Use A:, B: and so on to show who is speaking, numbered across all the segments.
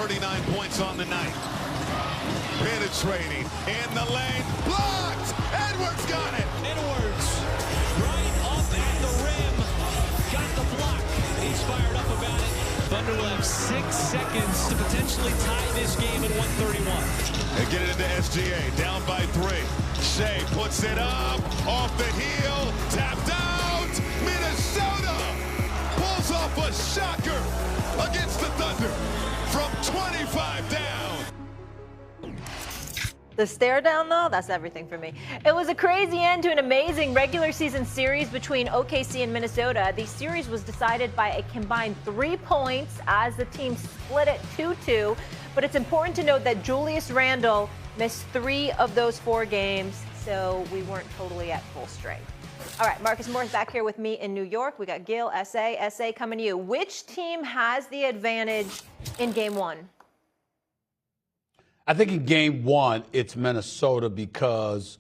A: 39 points on the night. Penetrating in the lane, blocked. Edwards got it.
B: Edwards, right up at the rim, got the block. He's fired up about it. Thunder will have 6 seconds to potentially tie this game at 131.
A: They get it into SGA, down by 3. Shea puts it up, off the heel, tapped out. Minnesota pulls off a shocker against the Thunder from 25 down.
C: The stare down, though, that's everything for me. It was a crazy end to an amazing regular season series between OKC and Minnesota. The series was decided by a combined 3 points as the team split it 2-2. But it's important to note that Julius Randle missed 3 of those 4 games, so we weren't totally at full strength. All right, Marcus Moore's back here with me in New York. We got Gil, SA coming to you. Which team has the advantage in Game 1?
D: I think in Game 1, it's Minnesota because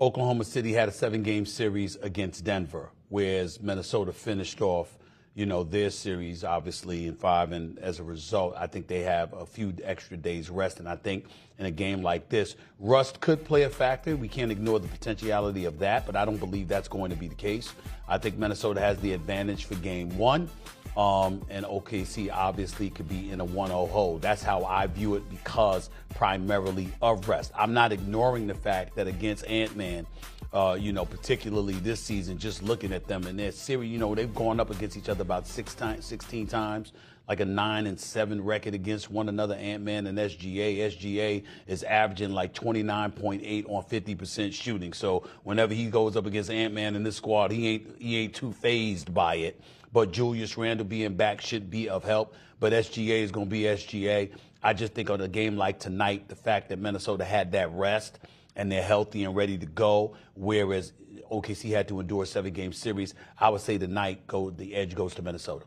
D: Oklahoma City had a 7-game series against Denver, whereas Minnesota finished off, their series obviously in 5. And as a result, I think they have a few extra days rest. And I think in a game like this, rust could play a factor. We can't ignore the potentiality of that, but I don't believe that's going to be the case. I think Minnesota has the advantage for Game 1. And OKC obviously could be in a 1-0 hole. That's how I view it because primarily of rest. I'm not ignoring the fact that against Ant-Man, particularly this season, just looking at them in their series, they've gone up against each other about 16 times, like a 9-7 record against one another, Ant-Man and SGA. SGA is averaging like 29.8 on 50% shooting. So whenever he goes up against Ant-Man in this squad, he ain't too fazed by it. But Julius Randle being back should be of help. But SGA is going to be SGA. I just think on a game like tonight, the fact that Minnesota had that rest and they're healthy and ready to go, whereas OKC had to endure a 7-game series, I would say tonight the edge goes to Minnesota.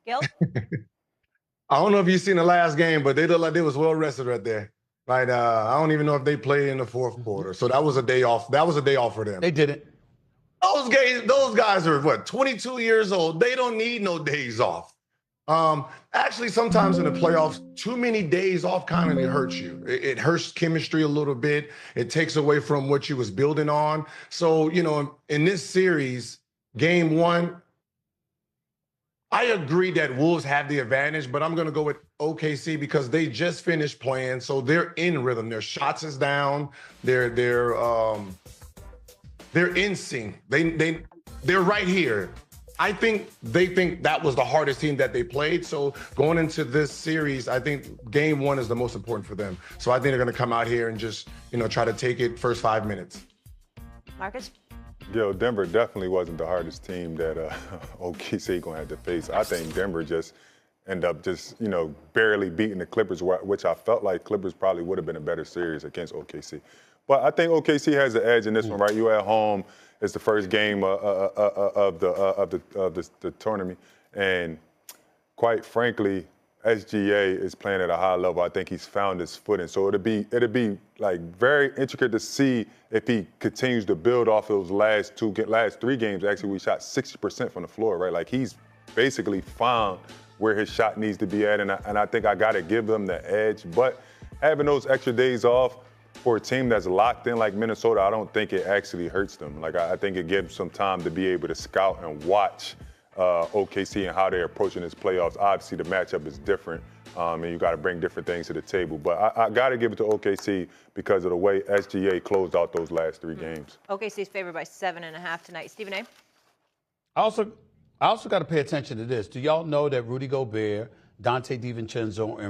C: Gil?
E: I don't know if you've seen the last game, but they looked like they was well rested right there. Right? I don't even know if they played in the 4th quarter. So that was a day off. That was a day off for them.
D: They didn't.
E: Those guys are, 22 years old. They don't need no days off. Actually, sometimes in the playoffs, too many days off kind of hurts you. It hurts chemistry a little bit. It takes away from what you was building on. So, in this series, Game 1, I agree that Wolves have the advantage, but I'm going to go with OKC because they just finished playing, so they're in rhythm. Their shots is down. They're in sync. They're right here. I think they think that was the hardest team that they played. So going into this series, I think Game 1 is the most important for them. So I think they're going to come out here and just, try to take it first 5 minutes.
C: Marcus?
F: Denver definitely wasn't the hardest team that OKC going to have to face. I think Denver just end up barely beating the Clippers, which I felt like Clippers probably would have been a better series against OKC. But I think OKC has the edge in this one, right? You're at home. It's the first game of the tournament, and quite frankly, SGA is playing at a high level. I think he's found his footing. So it'd be like very intricate to see if he continues to build off those last 3 games. Actually, we shot 60% from the floor, right? Like he's basically found where his shot needs to be at, and I think I got to give them the edge. But having those extra days off for a team that's locked in like Minnesota, I don't think it actually hurts them. Like I think it gives them time to be able to scout and watch OKC and how they're approaching this playoffs. Obviously, the matchup is different, and you got to bring different things to the table. But I got to give it to OKC because of the way SGA closed out those last 3 games.
C: OKC's favored by 7.5 tonight. Stephen A.
D: I also got to pay attention to this. Do y'all know that Rudy Gobert, Dante DiVincenzo,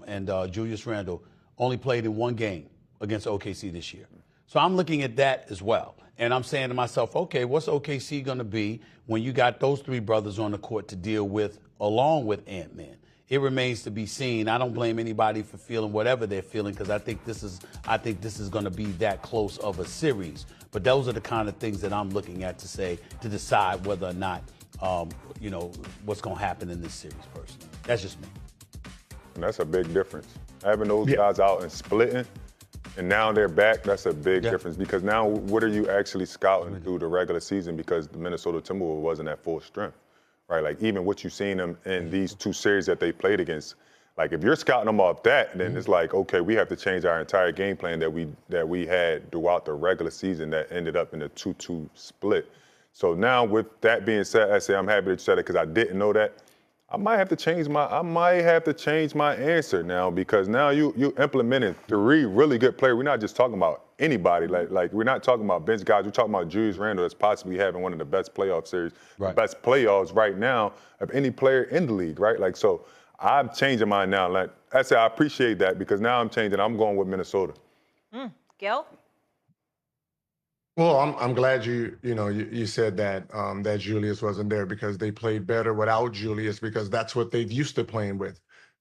D: and Julius Randle only played in 1 game against OKC this year? So I'm looking at that as well. And I'm saying to myself, okay, what's OKC going to be when you got those 3 brothers on the court to deal with along with Ant-Man? It remains to be seen. I don't blame anybody for feeling whatever they're feeling because I think this is going to be that close of a series. But those are the kind of things that I'm looking at to decide whether or not, what's going to happen in this series personally. That's just me.
F: And that's a big difference. Having those guys out and splitting, and now they're back, that's a big difference because now what are you actually scouting through the regular season because the Minnesota Timberwolves wasn't at full strength, right? Like even what you've seen them in these two series that they played against. Like if you're scouting them off that, then it's like, okay, we have to change our entire game plan that we had throughout the regular season that ended up in a 2-2 split. So now with that being said, I say I'm happy that you said it because I didn't know that. I might have to change my answer now because now you implemented 3 really good players. We're not just talking about anybody. Like we're not talking about bench guys. We're talking about Julius Randle that's possibly having one of the best playoff series, the best playoffs right now of any player in the league, right? Like so. I'm changing mine now. Like I said, I appreciate that because now I'm changing. I'm going with Minnesota.
C: Gil?
E: Well, I'm glad you said that that Julius wasn't there because they played better without Julius because that's what they've used to playing with.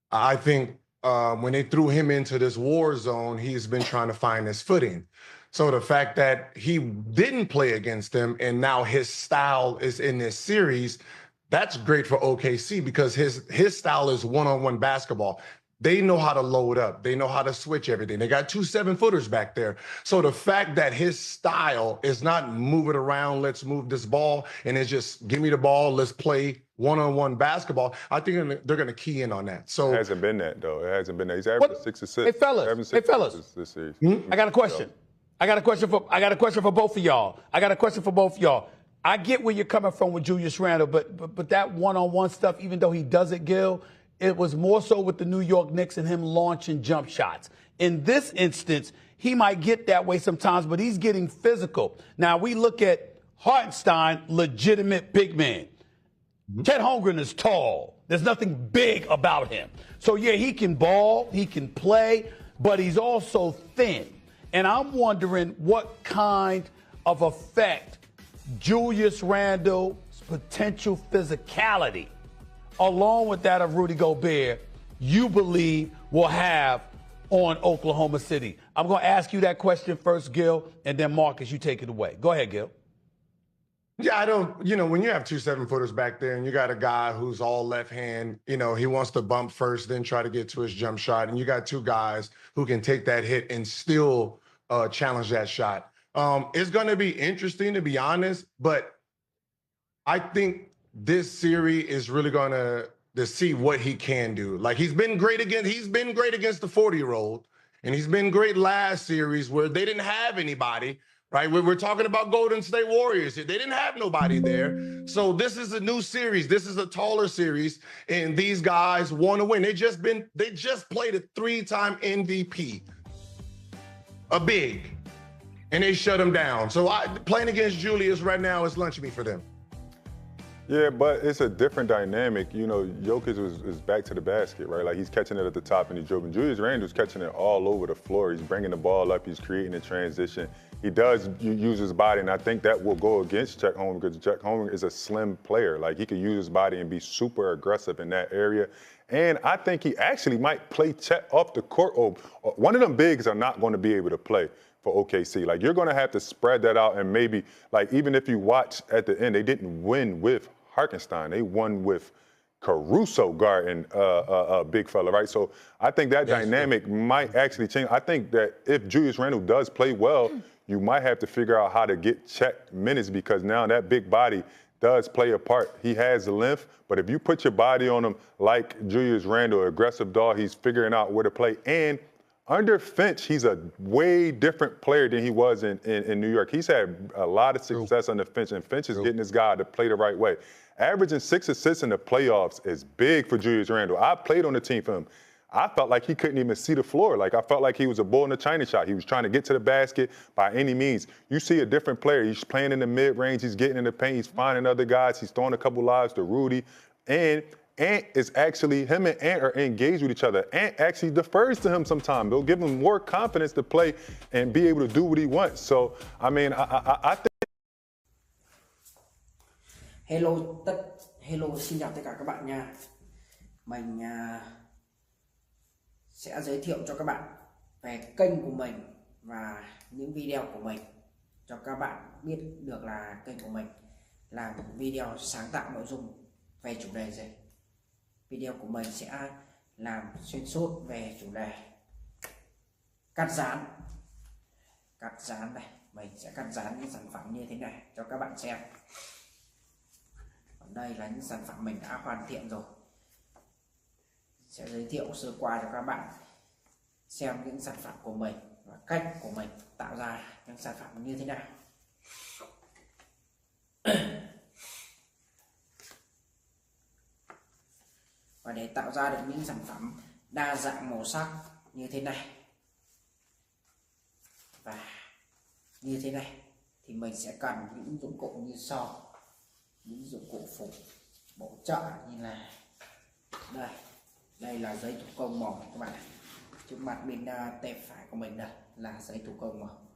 E: I think when they threw him into this war zone, he's been trying to find his footing. So the fact that he didn't play against them and now his style is in this series, that's great for OKC because his style is one-on-one basketball. They know how to load up. They know how to switch everything. They got 2 7-footers back there. So the fact that his style is not move it around, let's move this ball, and it's just give me the ball, let's play one-on-one basketball, I think they're going to key in on that. So
F: it hasn't been that, though. It hasn't been that. He's averaging 6 assists.
D: Hey, fellas.
F: This series.
D: I got a question. I got a question for both of y'all. I get where you're coming from with Julius Randle, but that one-on-one stuff, even though he does it, Gil, it was more so with the New York Knicks and him launching jump shots. In this instance, he might get that way sometimes, but he's getting physical. Now, we look at Hartenstein, legitimate big man. Chet Holmgren is tall. There's nothing big about him. So, yeah, he can ball, he can play, but he's also thin. And I'm wondering what kind of effect Julius Randle's potential physicality, along with that of Rudy Gobert, you believe will have on Oklahoma City? I'm going to ask you that question first, Gil, and then Marcus, you take it away. Go ahead, Gil.
E: Yeah, I don't, when you have 2 7-footers back there and you got a guy who's all left hand, he wants to bump first, then try to get to his jump shot. And you got 2 guys who can take that hit and still challenge that shot. It's going to be interesting, to be honest, but I think this series is really going to see what he can do. Like he's been great against the 40-year-old, and he's been great last series where they didn't have anybody, right? We're talking about Golden State Warriors here. They didn't have nobody there. So this is a new series. This is a taller series, and these guys want to win. They just played a 3-time MVP, a big. And they shut him down. So playing against Julius right now is lunch meat for them.
F: Yeah, but it's a different dynamic. Jokic is back to the basket, right? Like he's catching it at the top and he's dribbling. Julius Randle's catching it all over the floor. He's bringing the ball up. He's creating a transition. He does use his body, and I think that will go against Chet Holmgren because Chet Holmgren is a slim player. Like he can use his body and be super aggressive in that area. And I think he actually might play Chet off the court. One of them bigs are not going to be able to play for OKC. Like you're going to have to spread that out, and maybe like even if you watch at the end, they didn't win with Hartenstein. They won with Caruso guarding a big fella, right? So I think that dynamic might actually change. I think that if Julius Randle does play well, you might have to figure out how to get Chet minutes because now that big body does play a part. He has the length, but if you put your body on him like Julius Randle, aggressive dog, he's figuring out where to play. And under Finch, he's a way different player than he was in New York. He's had a lot of success under Finch, and Finch is getting this guy to play the right way. Averaging 6 assists in the playoffs is big for Julius Randle. I played on the team for him. I felt like he couldn't even see the floor. Like I felt like he was a bull in a china shop. He was trying to get to the basket by any means. You see a different player. He's playing in the mid-range. He's getting in the paint. He's finding other guys. He's throwing a couple lobs to Rudy. And Ant is actually, him and Ant are engaged with each other. Ant actually defers to him sometimes. They'll give him more confidence to play and be able to do what he wants. So, I mean, I think.
G: Hello, xin chào tất cả các bạn nha. Mình sẽ giới thiệu cho các bạn về kênh của mình và những video của mình cho các bạn biết được là kênh của mình làm video sáng tạo nội dung về chủ đề gì. Video của mình sẽ làm xuyên suốt về chủ đề cắt dán này. Mình sẽ cắt dán những sản phẩm như thế này cho các bạn xem. Đây là những sản phẩm mình đã hoàn thiện rồi. Sẽ giới thiệu sơ qua cho các bạn xem những sản phẩm của mình và cách của mình tạo ra những sản phẩm như thế nào. Và để tạo ra được những sản phẩm đa dạng màu sắc như thế này và như thế này thì mình sẽ cần những dụng cụ như sau. Những dụng cụ phụ bổ trợ như là đây là giấy thủ công màu các bạn. Trước mặt bên tay phải của mình đây là giấy thủ công màu.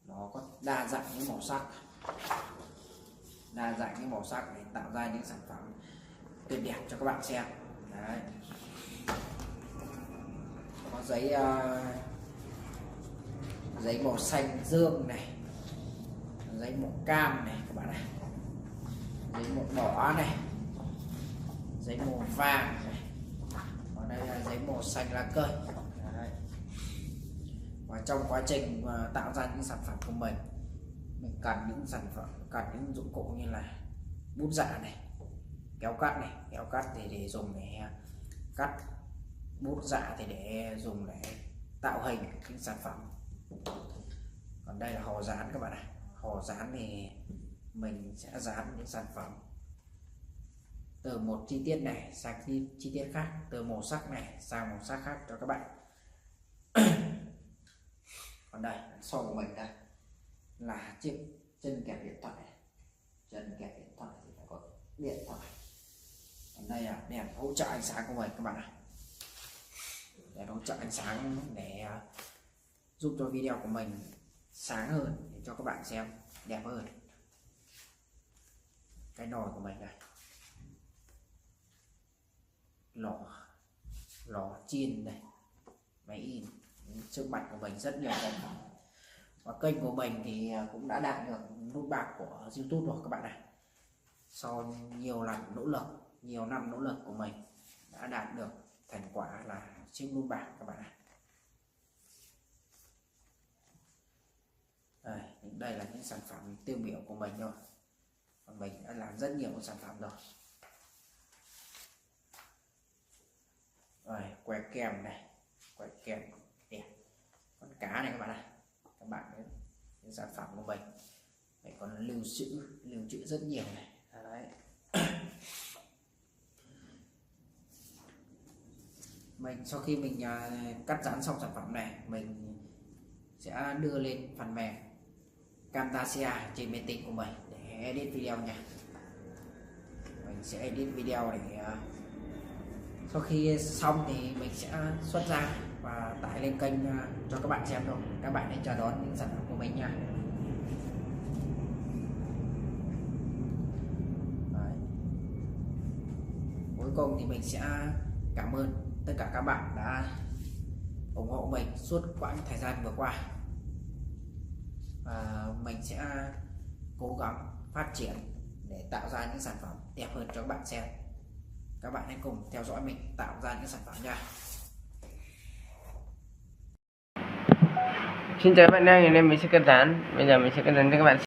G: Nó có đa dạng những màu sắc, để tạo ra những sản phẩm tuyệt đẹp cho các bạn xem. Đấy. Có giấy màu xanh dương này, giấy màu cam này các bạn này, giấy màu đỏ này, giấy màu vàng này, còn đây là giấy màu xanh lá cây. Đấy. Và trong quá trình tạo ra những sản phẩm của mình cần những dụng cụ như là bút dạ này, kéo cắt thì để dùng để cắt, bút dạ thì để dùng để tạo hình những sản phẩm. Còn đây là hồ dán các bạn ạ. Hồ dán thì mình sẽ dán những sản phẩm từ một chi tiết này sang chi tiết khác, từ màu sắc này sang màu sắc khác cho các bạn. Còn đây sau của mình đây là chiếc chân kẹp điện thoại. Chân kẹp điện thoại thì phải có điện thoại. Còn đây là đèn hỗ trợ ánh sáng của mình các bạn ạ. Đèn hỗ trợ ánh sáng để giúp cho video của mình sáng hơn, để cho các bạn xem đẹp hơn. Cái nồi của mình đây, lò chiên này, máy in. Trước mặt của mình rất nhiều sản phẩm. Và kênh của mình thì cũng đã đạt được nút bạc của YouTube rồi các bạn này. Sau nhiều năm nỗ lực của mình đã đạt được thành quả là chiếc nút bạc các bạn này. Đây là những sản phẩm tiêu biểu của mình rồi. Mình đã làm rất nhiều sản phẩm rồi. Que kem này, que kem đẹp. Con cá này các bạn này, các bạn thấy những sản phẩm của mình còn lưu trữ rất nhiều này. Đấy. Sau khi mình cắt dán xong sản phẩm này, mình sẽ đưa lên phần mềm Camtasia trên máy tính của mình để edit video nha. Mình sẽ edit video để sau khi xong thì mình sẽ xuất ra và tải lên kênh cho các bạn xem thôi. Các bạn hãy chờ đón những sản phẩm của mình nha. Đấy. Cuối cùng thì mình sẽ cảm ơn tất cả các bạn đã ủng hộ mình suốt quãng thời gian vừa qua. Và mình sẽ cố gắng phát triển để tạo ra những sản phẩm đẹp hơn cho các bạn xem. Các bạn hãy cùng theo dõi mình tạo ra những sản phẩm nha.
H: Xin chào bạn, ngày nay mình sẽ cắt dán. Bây giờ mình sẽ cắt dán cho các bạn.